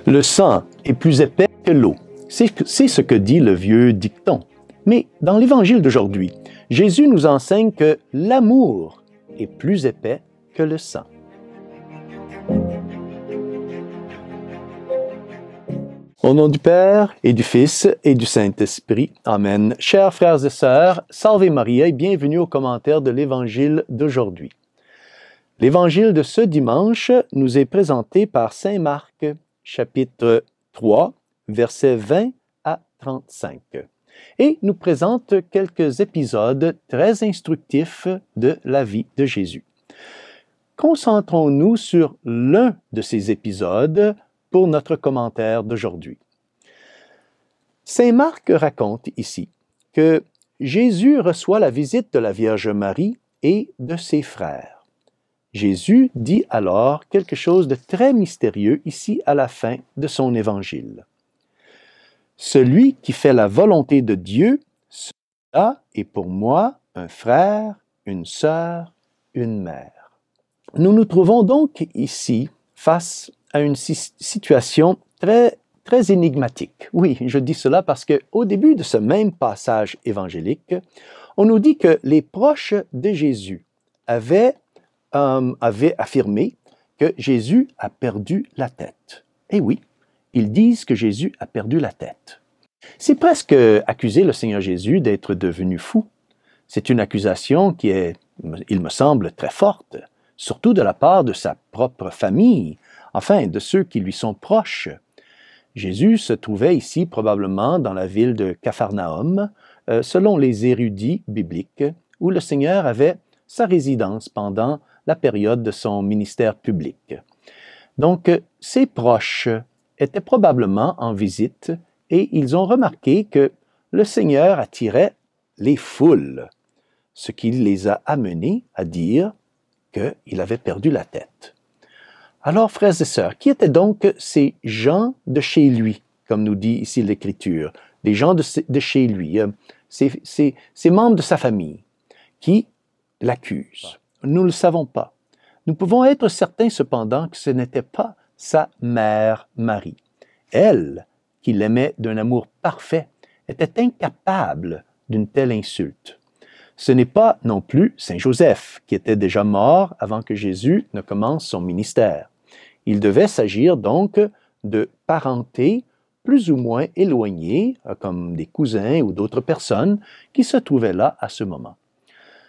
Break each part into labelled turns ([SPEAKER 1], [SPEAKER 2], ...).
[SPEAKER 1] Le sang est plus épais que l'eau. C'est ce que dit le vieux dicton. Mais dans l'Évangile d'aujourd'hui, Jésus nous enseigne que l'amour est plus épais que le sang. Au nom du Père, et du Fils, et du Saint-Esprit. Amen. Chers frères et sœurs, Salve Maria et bienvenue au commentaire de l'Évangile d'aujourd'hui. L'Évangile de ce dimanche nous est présenté par Saint Marc, chapitre 3, versets 20 à 35, et nous présente quelques épisodes très instructifs de la vie de Jésus. Concentrons-nous sur l'un de ces épisodes pour notre commentaire d'aujourd'hui. Saint Marc raconte ici que Jésus reçoit la visite de la Vierge Marie et de ses frères. Jésus dit alors quelque chose de très mystérieux ici à la fin de son évangile. Celui qui fait la volonté de Dieu, cela est pour moi un frère, une sœur, une mère. Nous nous trouvons donc ici face à une situation très énigmatique. Oui, je dis cela parce qu'au début de ce même passage évangélique, on nous dit que les proches de Jésus avaient affirmé que Jésus a perdu la tête. Et oui, ils disent que Jésus a perdu la tête. C'est presque accuser le Seigneur Jésus d'être devenu fou. C'est une accusation qui est, il me semble, très forte, surtout de la part de sa propre famille, enfin de ceux qui lui sont proches. Jésus se trouvait ici probablement dans la ville de Capharnaüm, selon les érudits bibliques, où le Seigneur avait sa résidence pendant la période de son ministère public. Donc, ses proches étaient probablement en visite et ils ont remarqué que le Seigneur attirait les foules, ce qui les a amenés à dire qu'il avait perdu la tête. Alors, frères et sœurs, qui étaient donc ces gens de chez lui, comme nous dit ici l'Écriture, des gens de chez lui, ces membres de sa famille, qui l'accusent? Nous ne le savons pas. Nous pouvons être certains cependant que ce n'était pas sa mère Marie. Elle, qui l'aimait d'un amour parfait, était incapable d'une telle insulte. Ce n'est pas non plus Saint Joseph, qui était déjà mort avant que Jésus ne commence son ministère. Il devait s'agir donc de parenté plus ou moins éloignée, comme des cousins ou d'autres personnes qui se trouvaient là à ce moment.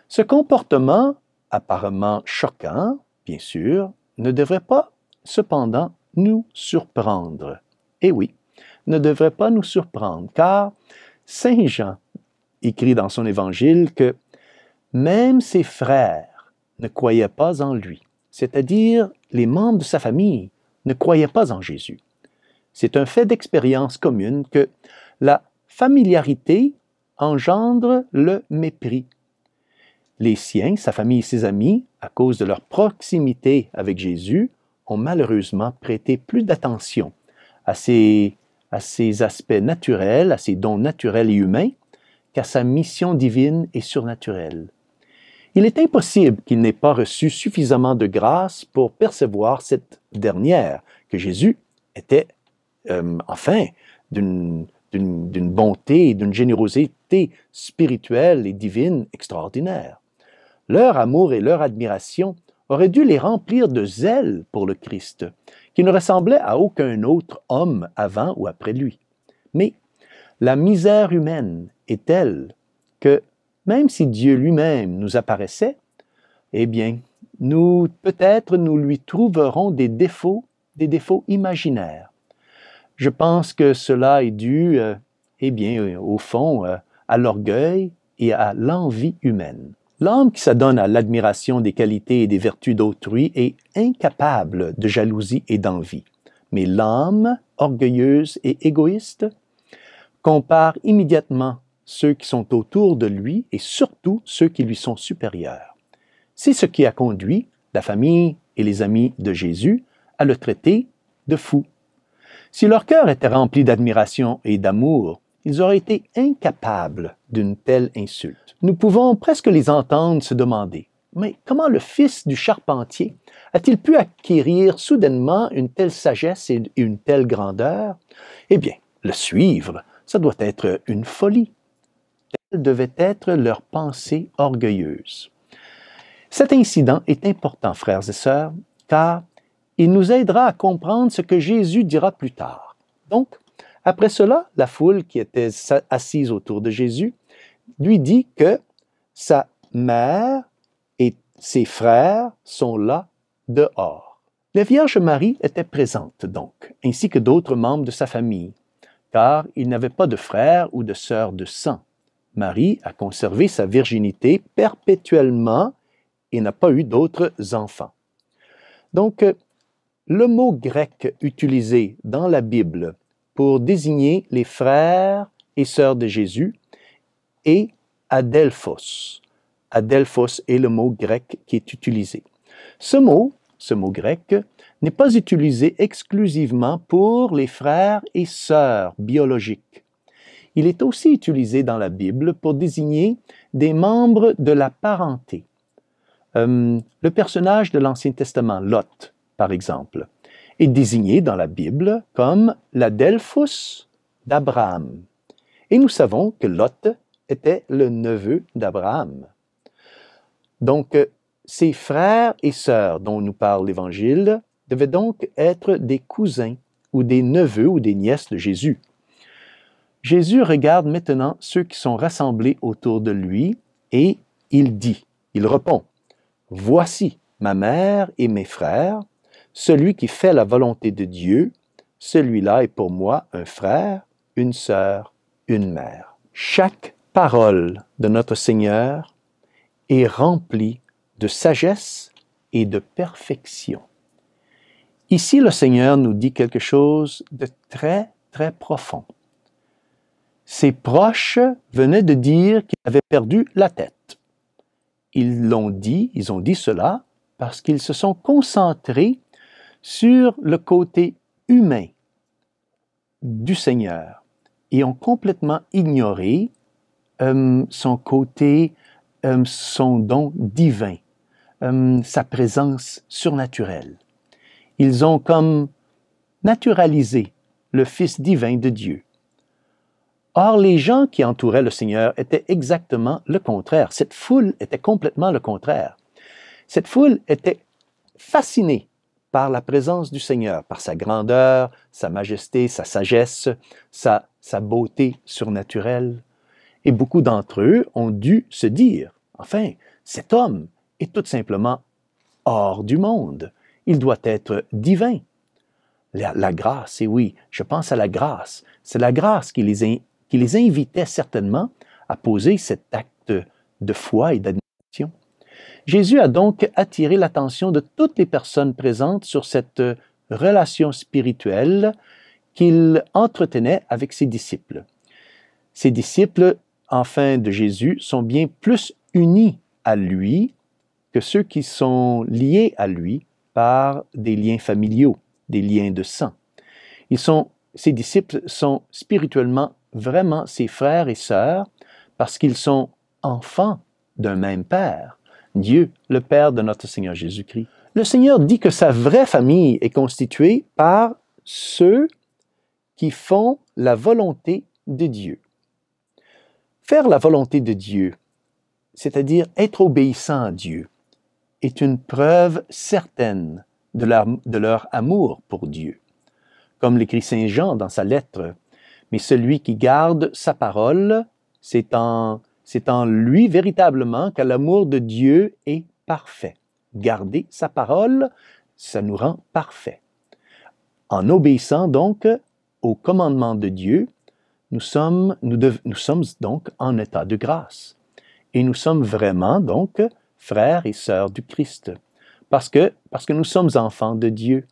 [SPEAKER 1] Ce comportement apparemment choquant, bien sûr, ne devrait pas cependant nous surprendre. Et oui, ne devrait pas nous surprendre, car Saint Jean écrit dans son évangile que même ses frères ne croyaient pas en lui, c'est-à-dire les membres de sa famille ne croyaient pas en Jésus. C'est un fait d'expérience commune que la familiarité engendre le mépris. Les siens, sa famille et ses amis, à cause de leur proximité avec Jésus, ont malheureusement prêté plus d'attention à ses aspects naturels, à ses dons naturels et humains, qu'à sa mission divine et surnaturelle. Il est impossible qu'il n'ait pas reçu suffisamment de grâce pour percevoir cette dernière, que Jésus était, d'une bonté et d'une générosité spirituelle et divine extraordinaire. Leur amour et leur admiration auraient dû les remplir de zèle pour le Christ, qui ne ressemblait à aucun autre homme avant ou après lui. Mais la misère humaine est telle que, même si Dieu lui-même nous apparaissait, eh bien, peut-être nous lui trouverons des défauts imaginaires. Je pense que cela est dû, au fond, à l'orgueil et à l'envie humaine. L'homme qui s'adonne à l'admiration des qualités et des vertus d'autrui est incapable de jalousie et d'envie. Mais l'âme, orgueilleuse et égoïste, compare immédiatement ceux qui sont autour de lui et surtout ceux qui lui sont supérieurs. C'est ce qui a conduit la famille et les amis de Jésus à le traiter de fou. Si leur cœur était rempli d'admiration et d'amour, ils auraient été incapables d'une telle insulte. Nous pouvons presque les entendre se demander, mais comment le fils du charpentier a-t-il pu acquérir soudainement une telle sagesse et une telle grandeur? Eh bien, le suivre, ça doit être une folie. Telle devait être leur pensée orgueilleuse. Cet incident est important, frères et sœurs, car il nous aidera à comprendre ce que Jésus dira plus tard. Donc, après cela, la foule qui était assise autour de Jésus lui dit que sa mère et ses frères sont là dehors. La Vierge Marie était présente donc, ainsi que d'autres membres de sa famille, car il n'avait pas de frères ou de sœurs de sang. Marie a conservé sa virginité perpétuellement et n'a pas eu d'autres enfants. Donc, le mot grec utilisé dans la Bible pour désigner les frères et sœurs de Jésus est adelphos. Adelphos est le mot grec qui est utilisé. Ce mot grec, n'est pas utilisé exclusivement pour les frères et sœurs biologiques. Il est aussi utilisé dans la Bible pour désigner des membres de la parenté. Le personnage de l'Ancien Testament, Lot, par exemple, est désigné dans la Bible comme l'adelphos d'Abraham. Et nous savons que Lot était le neveu d'Abraham. Donc, ces frères et sœurs dont nous parle l'Évangile devaient donc être des cousins ou des neveux ou des nièces de Jésus. Jésus regarde maintenant ceux qui sont rassemblés autour de lui et il répond, « Voici ma mère et mes frères, celui qui fait la volonté de Dieu, celui-là est pour moi un frère, une sœur, une mère. » Chaque parole de notre Seigneur est remplie de sagesse et de perfection. Ici, le Seigneur nous dit quelque chose de très, très profond. Ses proches venaient de dire qu'il avait perdu la tête. Ils ont dit cela parce qu'ils se sont concentrés sur le côté humain du Seigneur et ont complètement ignoré son côté, son don divin, sa présence surnaturelle. Ils ont comme naturalisé le Fils divin de Dieu. Or, les gens qui entouraient le Seigneur étaient exactement le contraire. Cette foule était complètement le contraire. Cette foule était fascinée par la présence du Seigneur, par sa grandeur, sa majesté, sa sagesse, sa beauté surnaturelle. Et beaucoup d'entre eux ont dû se dire, enfin, cet homme est tout simplement hors du monde. Il doit être divin. La grâce, et oui, je pense à la grâce. C'est la grâce qui les invitait certainement à poser cet acte de foi et d'admiration. Jésus a donc attiré l'attention de toutes les personnes présentes sur cette relation spirituelle qu'il entretenait avec ses disciples. Ses disciples, enfin de Jésus, sont bien plus unis à lui que ceux qui sont liés à lui par des liens familiaux, des liens de sang. Ses disciples sont spirituellement vraiment ses frères et sœurs parce qu'ils sont enfants d'un même Père, Dieu, le Père de notre Seigneur Jésus-Christ. Le Seigneur dit que sa vraie famille est constituée par ceux qui font la volonté de Dieu. Faire la volonté de Dieu, c'est-à-dire être obéissant à Dieu, est une preuve certaine de leur amour pour Dieu. Comme l'écrit Saint Jean dans sa lettre, « Mais celui qui garde sa parole, c'est en lui véritablement que l'amour de Dieu est parfait. » Garder sa parole, ça nous rend parfaits. En obéissant donc au commandement de Dieu, nous sommes donc en état de grâce. Et nous sommes vraiment donc frères et sœurs du Christ, parce que nous sommes enfants de Dieu.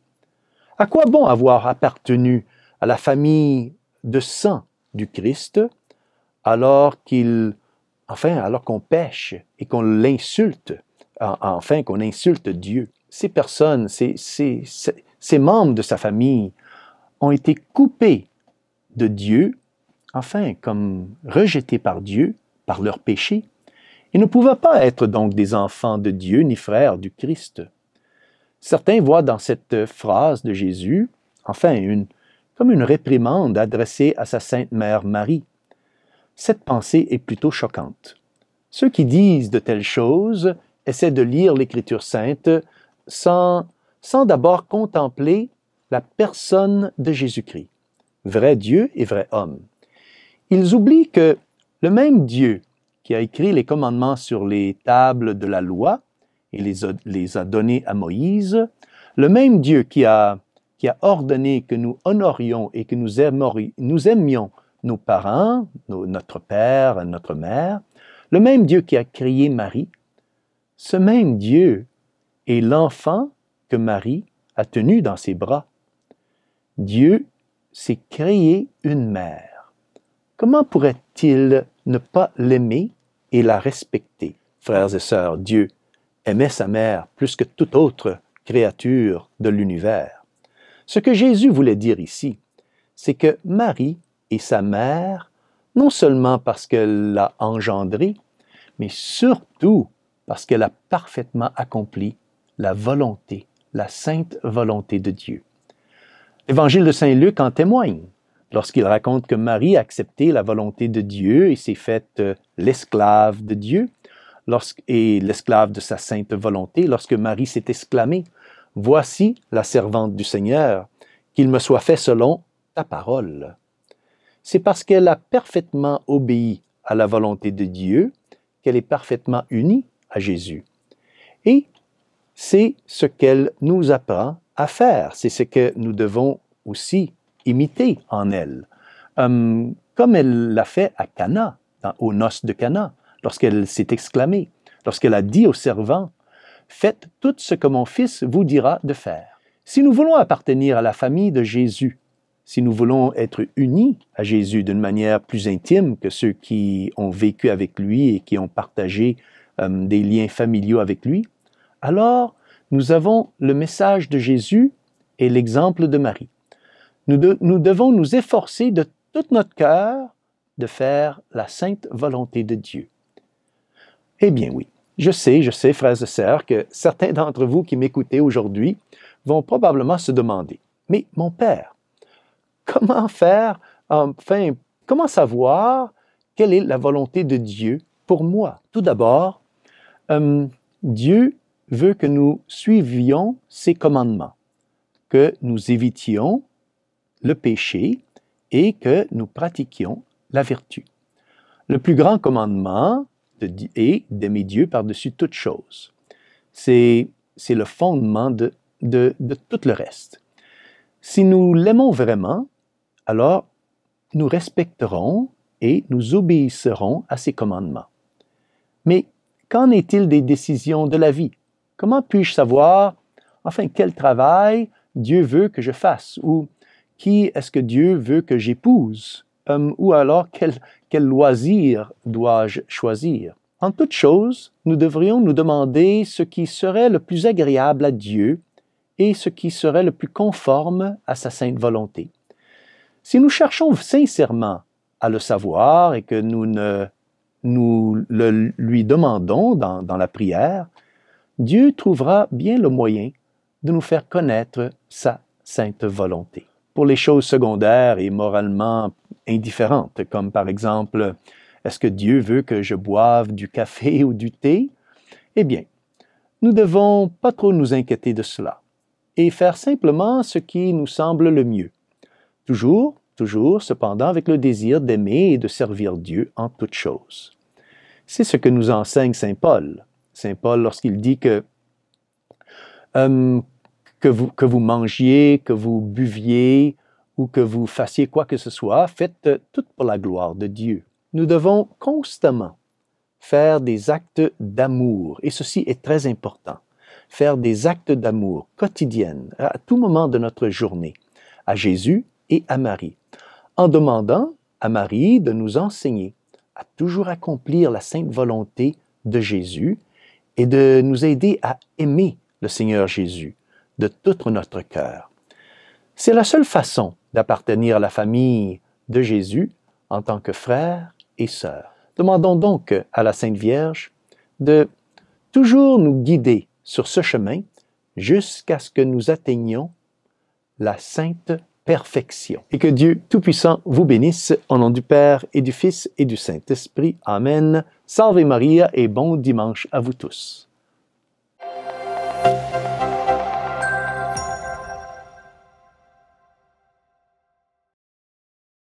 [SPEAKER 1] À quoi bon avoir appartenu à la famille de sang du Christ alors qu'on pêche et qu'on l'insulte, qu'on insulte Dieu? Ces personnes, ces membres de sa famille ont été coupés de Dieu, comme rejetés par Dieu, par leur péché, Ils ne pouvaient pas être donc des enfants de Dieu ni frères du Christ. Certains voient dans cette phrase de Jésus, enfin, comme une réprimande adressée à sa Sainte Mère Marie. Cette pensée est plutôt choquante. Ceux qui disent de telles choses essaient de lire l'Écriture sainte sans d'abord contempler la personne de Jésus-Christ, vrai Dieu et vrai homme. Ils oublient que le même Dieu qui a écrit les commandements sur les tables de la loi et les a donnés à Moïse, le même Dieu qui a ordonné que nous honorions et que nous aimions nos parents, notre père, notre mère, le même Dieu qui a créé Marie, ce même Dieu est l'enfant que Marie a tenu dans ses bras. Dieu s'est créé une mère. Comment pourrait-il ne pas l'aimer et la respecter? Frères et sœurs, Dieu aimait sa mère plus que toute autre créature de l'univers. Ce que Jésus voulait dire ici, c'est que Marie est sa mère, non seulement parce qu'elle l'a engendrée, mais surtout parce qu'elle a parfaitement accompli la volonté, la sainte volonté de Dieu. L'Évangile de Saint Luc en témoigne lorsqu'il raconte que Marie a accepté la volonté de Dieu et s'est faite l'esclave de Dieu et l'esclave de sa sainte volonté, lorsque Marie s'est exclamée « Voici la servante du Seigneur, qu'il me soit fait selon ta parole ». C'est parce qu'elle a parfaitement obéi à la volonté de Dieu qu'elle est parfaitement unie à Jésus. Et c'est ce qu'elle nous apprend à faire, c'est ce que nous devons aussi imiter en elle, comme elle l'a fait à Cana, aux noces de Cana, lorsqu'elle s'est exclamée, lorsqu'elle a dit aux servants « Faites tout ce que mon fils vous dira de faire ». Si nous voulons appartenir à la famille de Jésus, si nous voulons être unis à Jésus d'une manière plus intime que ceux qui ont vécu avec lui et qui ont partagé des liens familiaux avec lui, alors nous avons le message de Jésus et l'exemple de Marie. Nous devons nous efforcer de tout notre cœur de faire la sainte volonté de Dieu. Eh bien oui, je sais, frères et sœurs, que certains d'entre vous qui m'écoutez aujourd'hui vont probablement se demander, « Mais mon Père, comment faire, comment savoir quelle est la volonté de Dieu pour moi? » Tout d'abord, Dieu veut que nous suivions ses commandements, que nous évitions le péché et que nous pratiquions la vertu. Le plus grand commandement est d'aimer Dieu par-dessus toute chose. C'est le fondement de tout le reste. Si nous l'aimons vraiment, alors nous respecterons et nous obéisserons à ses commandements. Mais qu'en est-il des décisions de la vie? Comment puis-je savoir, quel travail Dieu veut que je fasse? Ou qui est-ce que Dieu veut que j'épouse? Ou alors, quel loisir dois-je choisir? En toute chose, nous devrions nous demander ce qui serait le plus agréable à Dieu et ce qui serait le plus conforme à sa sainte volonté. Si nous cherchons sincèrement à le savoir et que nous le lui demandons dans la prière, Dieu trouvera bien le moyen de nous faire connaître sa sainte volonté. Pour les choses secondaires et moralement indifférentes, comme par exemple, est-ce que Dieu veut que je boive du café ou du thé? Eh bien, nous ne devons pas trop nous inquiéter de cela et faire simplement ce qui nous semble le mieux. Toujours, cependant, avec le désir d'aimer et de servir Dieu en toutes choses. C'est ce que nous enseigne Saint Paul. Saint Paul, lorsqu'il dit que vous mangiez, que vous buviez ou que vous fassiez quoi que ce soit, faites tout pour la gloire de Dieu. Nous devons constamment faire des actes d'amour, et ceci est très important. Faire des actes d'amour quotidiennes, à tout moment de notre journée, à Jésus et à Marie, en demandant à Marie de nous enseigner à toujours accomplir la sainte volonté de Jésus et de nous aider à aimer le Seigneur Jésus de tout notre cœur. C'est la seule façon d'appartenir à la famille de Jésus en tant que frère et sœur. Demandons donc à la Sainte Vierge de toujours nous guider sur ce chemin jusqu'à ce que nous atteignions la sainte perfection. Et que Dieu Tout-Puissant vous bénisse au nom du Père et du Fils et du Saint-Esprit. Amen. Salve Maria et bon dimanche à vous tous.